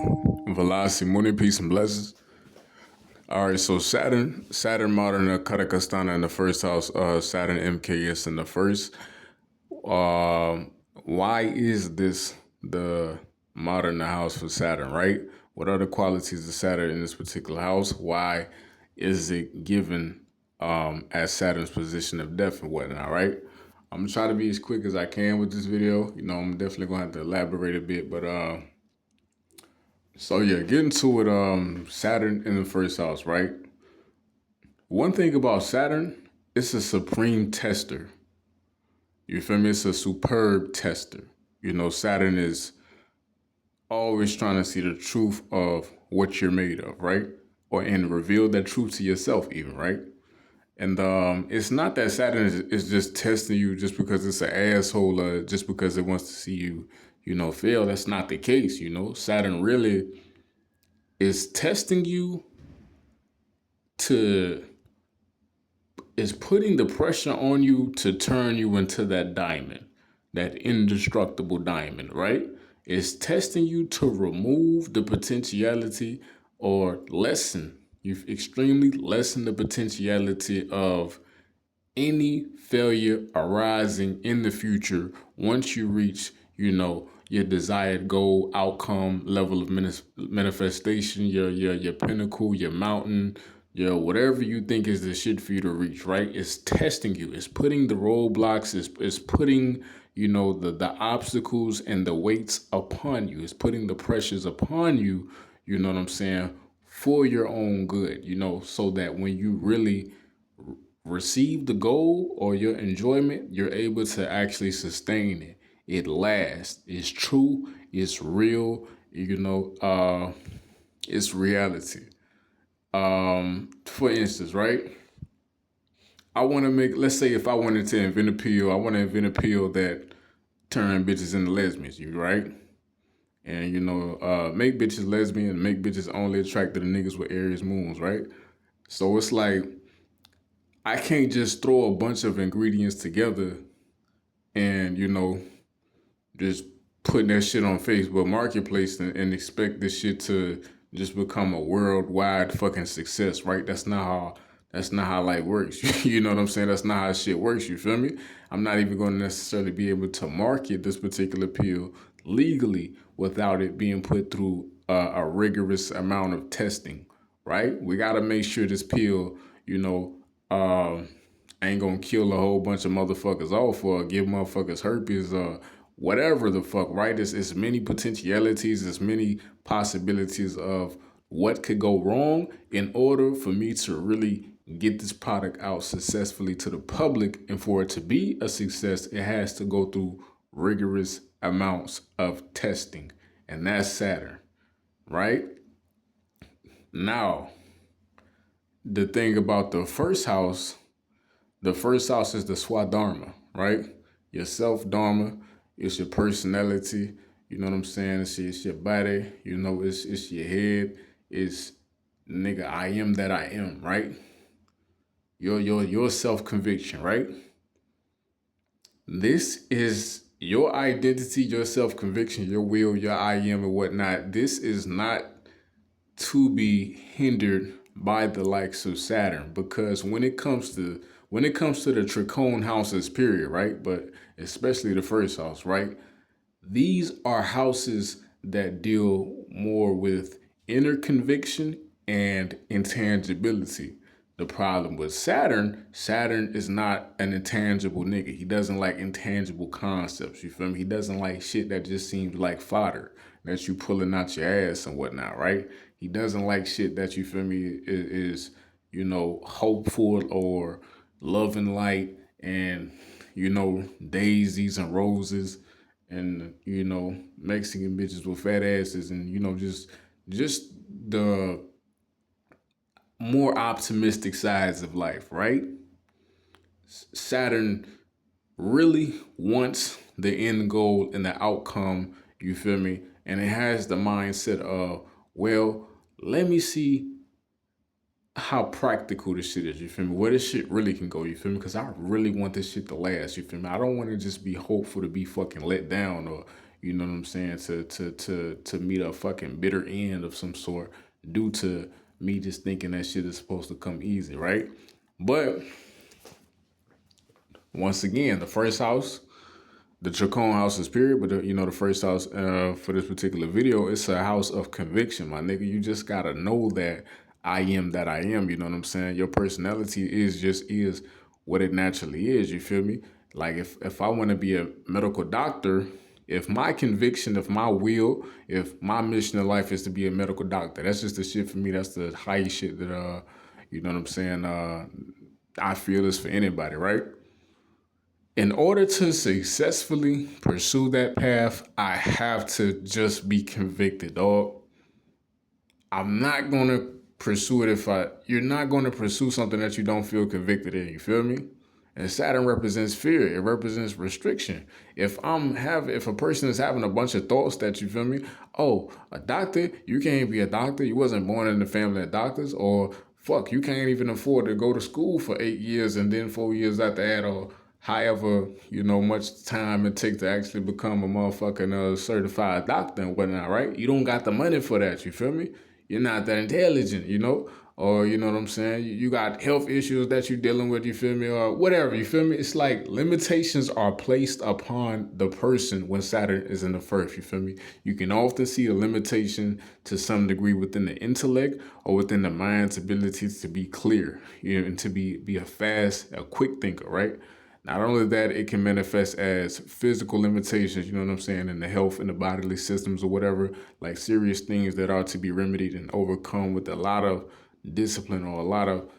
Velocity, morning, peace, and blessings. All right, so Saturn, Marana, Karaka, Sthana in the first house, Saturn, MKS in the first. Why is this the Marana house for Saturn, right? What are the qualities of Saturn in this particular house? Why is it given as Saturn's position of death and whatnot, right? I'm gonna try to be as quick as I can with this video. I'm definitely gonna have to elaborate a bit, but so yeah, getting to it, Saturn in the first house, right? One thing about Saturn, it's a supreme tester. You feel me? It's a superb tester. Saturn is always trying to see the truth of what you're made of, right? And reveal that truth to yourself even, right? And it's not that Saturn is just testing you just because it's an asshole or just because it wants to see you, fail. That's not the case, Saturn really is testing you is putting the pressure on you to turn you into that diamond, that indestructible diamond, right? It's testing you to remove the potentiality or lessen, you've extremely lessened the potentiality of any failure arising in the future once you reach, your desired goal, outcome, level of manifestation, your pinnacle, your mountain, whatever you think is the shit for you to reach, right? It's testing you. It's putting the roadblocks, it's putting, the obstacles and the weights upon you. It's putting the pressures upon you, you know what I'm saying, for your own good, so that when you really receive the goal or your enjoyment, you're able to actually sustain it. It lasts. It's true. It's real. It's reality. For instance, right? Let's say if I wanted to invent a pill, I want to invent a pill that turn bitches into lesbians, right? And, make bitches lesbian, make bitches only attracted to niggas with Aries moons, right? So it's like, I can't just throw a bunch of ingredients together and, just putting that shit on Facebook Marketplace and expect this shit to just become a worldwide fucking success, right? That's not how life works. You know what I'm saying? That's not how shit works, you feel me? I'm not even going to necessarily be able to market this particular pill legally without it being put through a rigorous amount of testing, right? We got to make sure this pill, ain't gonna kill a whole bunch of motherfuckers off or give motherfuckers herpes or whatever the fuck, right? It's many potentialities, there's many possibilities of what could go wrong. In order for me to really get this product out successfully to the public and for it to be a success, it has to go through rigorous amounts of testing. And that's Saturn, right? Now, the thing about the first house is the Swadharma, right? Your self-dharma, it's your personality, you know what I'm saying? It's your body, it's your head, it's nigga, I am that I am, right? Your self-conviction, right? This is your identity, your self-conviction, your will, your I am and whatnot. This is not to be hindered by the likes of Saturn, because when it comes to the Tricone houses, period, right? But especially the first house, right? These are houses that deal more with inner conviction and intangibility. The problem with Saturn is not an intangible nigga. He doesn't like intangible concepts, you feel me? He doesn't like shit that just seems like fodder that you pulling out your ass and whatnot, right? He doesn't like shit that, you feel me, is hopeful or love and light and, daisies and roses and, Mexican bitches with fat asses and, just the more optimistic sides of life, right? Saturn really wants the end goal and the outcome, you feel me? And it has the mindset of, well, let me see how practical this shit is, you feel me? Where this shit really can go, you feel me? Because I really want this shit to last, you feel me? I don't want to just be hopeful to be fucking let down or, you know what I'm saying, to meet a fucking bitter end of some sort due to me just thinking that shit is supposed to come easy, right? But once again, the first house, the Chacon house is period, but the first house for this particular video, it's a house of conviction, my nigga. You just gotta know that I am that I am. You know what I'm saying? Your personality is what it naturally is. You feel me? Like if I want to be a medical doctor, if my conviction, if my will, if my mission in life is to be a medical doctor, that's just the shit for me. That's the highest shit that you know what I'm saying. I feel is for anybody, right? In order to successfully pursue that path, I have to just be convicted, dog. I'm not gonna pursue it you're not gonna pursue something that you don't feel convicted in, you feel me? And Saturn represents fear. It represents restriction. If a person is having a bunch of thoughts that, you feel me, oh, a doctor, you can't be a doctor. You wasn't born in the family of doctors, or fuck, you can't even afford to go to school for 8 years and then 4 years after that, or however, much time it takes to actually become a motherfucking certified doctor and whatnot, right? You don't got the money for that, you feel me? You're not that intelligent, or you know what I'm saying? You got health issues that you're dealing with, you feel me, or whatever, you feel me? It's like limitations are placed upon the person when Saturn is in the first, you feel me? You can often see a limitation to some degree within the intellect or within the mind's abilities to be clear, and to be a quick thinker, right? Not only that, it can manifest as physical limitations, you know what I'm saying, in the health and the bodily systems or whatever, like serious things that are to be remedied and overcome with a lot of discipline or a lot of,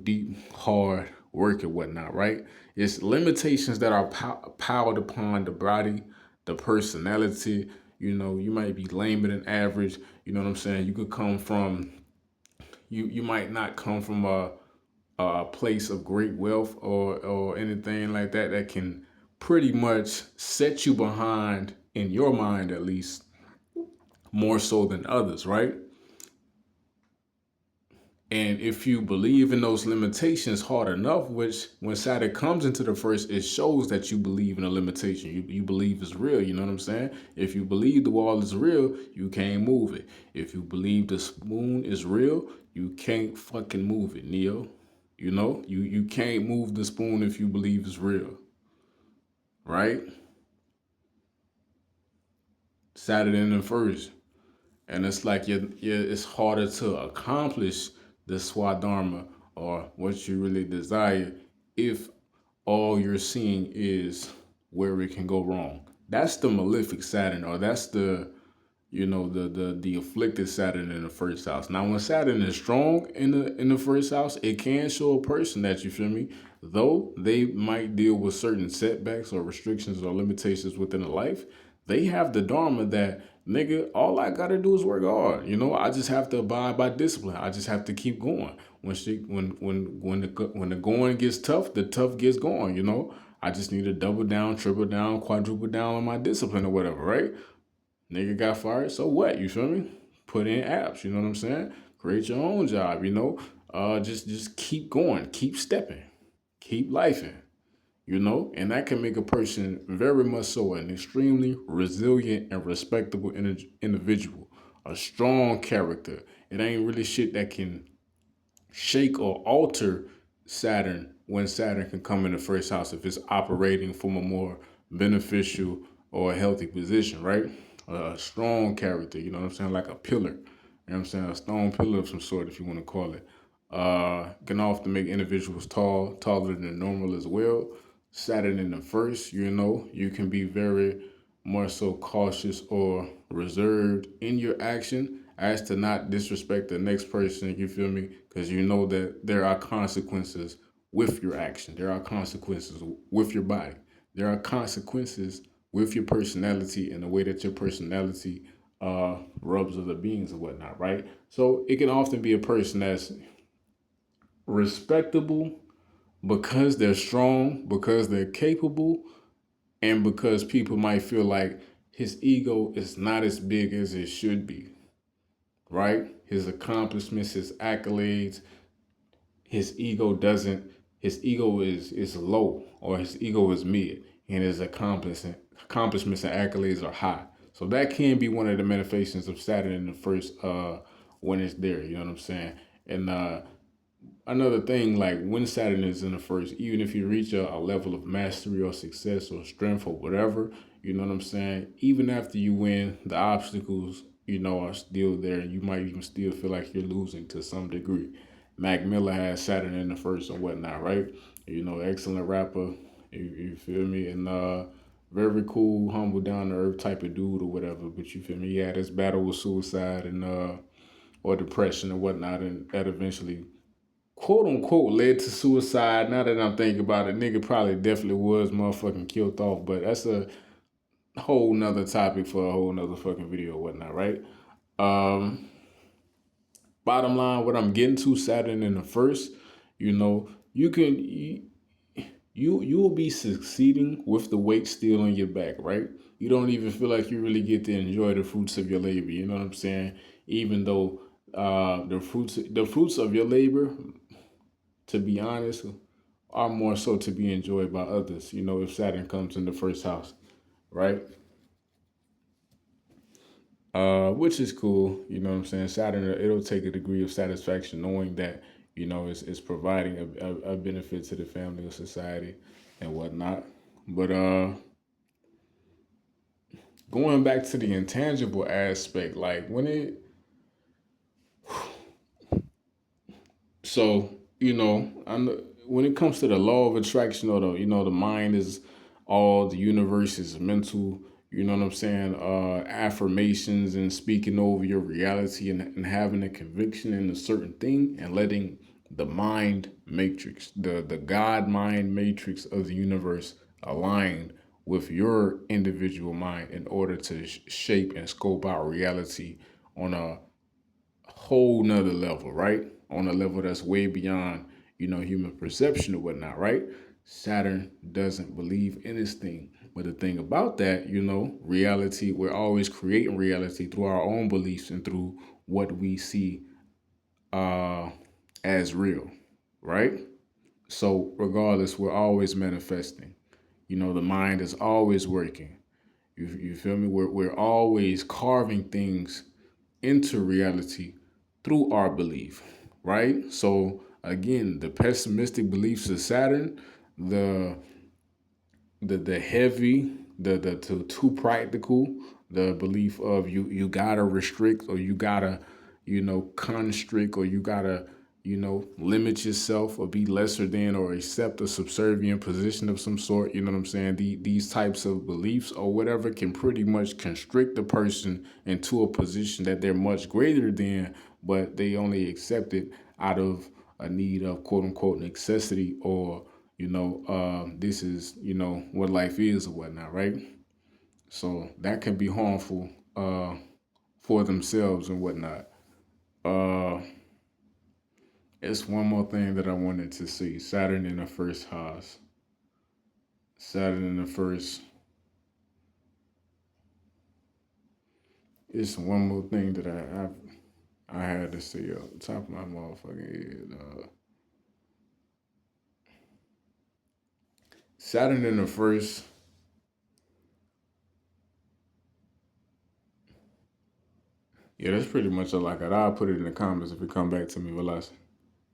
deep, hard work and whatnot, right? It's limitations that are piled upon the body, the personality. You might be lamer than average, you know what I'm saying? You could come from, you might not come from a place of great wealth or anything like that that can pretty much set you behind, in your mind at least, more so than others, right? And if you believe in those limitations hard enough, which when Saturn comes into the first, it shows that you believe in a limitation. You believe it's real, you know what I'm saying? If you believe the wall is real, you can't move it. If you believe the spoon is real, you can't fucking move it, Neo. You can't move the spoon if you believe it's real, right? Saturn in the first. And it's like it's harder to accomplish the swadharma or what you really desire if all you're seeing is where it can go wrong. That's the malefic Saturn, or that's the afflicted Saturn in the first house. Now, when Saturn is strong in the first house, it can show a person that, you feel me, though they might deal with certain setbacks or restrictions or limitations within a life, they have the dharma that, nigga, all I gotta do is work hard. I just have to abide by discipline. I just have to keep going. When the going gets tough, the tough gets going. I just need to double down, triple down, quadruple down on my discipline or whatever, right? Nigga got fired, so what? You feel me? Put in apps, you know what I'm saying? Create your own job, just keep going, keep stepping, keep lifing, and that can make a person very much so an extremely resilient and respectable individual, a strong character. It ain't really shit that can shake or alter Saturn when Saturn can come in the first house if it's operating from a more beneficial or a healthy position, right? A strong character, you know what I'm saying? Like a pillar, you know what I'm saying? A stone pillar of some sort, if you want to call it. Can often make individuals taller than normal as well. Saturn in the first, you can be very more so cautious or reserved in your action as to not disrespect the next person, you feel me? Because you know that there are consequences with your action. There are consequences with your body. There are consequences with your personality and the way that your personality rubs other beings and whatnot, right? So it can often be a person that's respectable because they're strong, because they're capable, and because people might feel like his ego is not as big as it should be, right? His accomplishments, his accolades, his ego is low, or his ego is mid. and his accomplishments and accolades are high. So that can be one of the manifestations of Saturn in the first when it's there. You know what I'm saying? And another thing, like when Saturn is in the first, even if you reach a level of mastery or success or strength or whatever, you know what I'm saying? Even after you win, the obstacles, are still there. You might even still feel like you're losing to some degree. Mac Miller has Saturn in the first and whatnot, right? Excellent rapper. You feel me? And very cool, humble, down to earth type of dude or whatever. But you feel me? He had his battle with suicide and or depression and whatnot, and that eventually quote unquote led to suicide. Now that I'm thinking about it, nigga probably definitely was motherfucking killed off, but that's a whole nother topic for a whole nother fucking video or whatnot, right? Um, Bottom line, what I'm getting to, Saturn in the first, you can you will be succeeding with the weight still on your back, right? You don't even feel like you really get to enjoy the fruits of your labor. You know what I'm saying? Even though the fruits of your labor, to be honest, are more so to be enjoyed by others, if Saturn comes in the first house, right? Which is cool, you know what I'm saying? Saturn, it'll take a degree of satisfaction knowing that, it's providing a benefit to the family or society and whatnot. But going back to the intangible aspect, like So, when it comes to the law of attraction, or the mind is all, the universe is mental, you know what I'm saying? Affirmations and speaking over your reality, and having a conviction in a certain thing, and letting the mind matrix, the God mind matrix of the universe align with your individual mind in order to shape and scope out reality on a whole nother level, right? On a level that's way beyond, human perception or whatnot, right? Saturn doesn't believe in this thing. But the thing about that, reality, we're always creating reality through our own beliefs and through what we see uh, as real, right? So regardless, we're always manifesting. The mind is always working. You feel me? We're always carving things into reality through our belief, right? So again, the pessimistic beliefs of Saturn, the the heavy, the too practical, the belief of you gotta restrict, or you gotta, constrict, or you gotta, limit yourself, or be lesser than, or accept a subservient position of some sort. You know what I'm saying? These types of beliefs or whatever can pretty much constrict a person into a position that they're much greater than, but they only accept it out of a need of quote unquote necessity, or this is, what life is or whatnot, right? So that can be harmful for themselves and whatnot. Uh, it's one more thing that I wanted to see. Saturn in the first house. Saturn in the first. It's one more thing that I had to see off the top of my motherfucking head. Saturn in the first. Yeah, that's pretty much all I got. I'll put it in the comments if it come back to me. Well,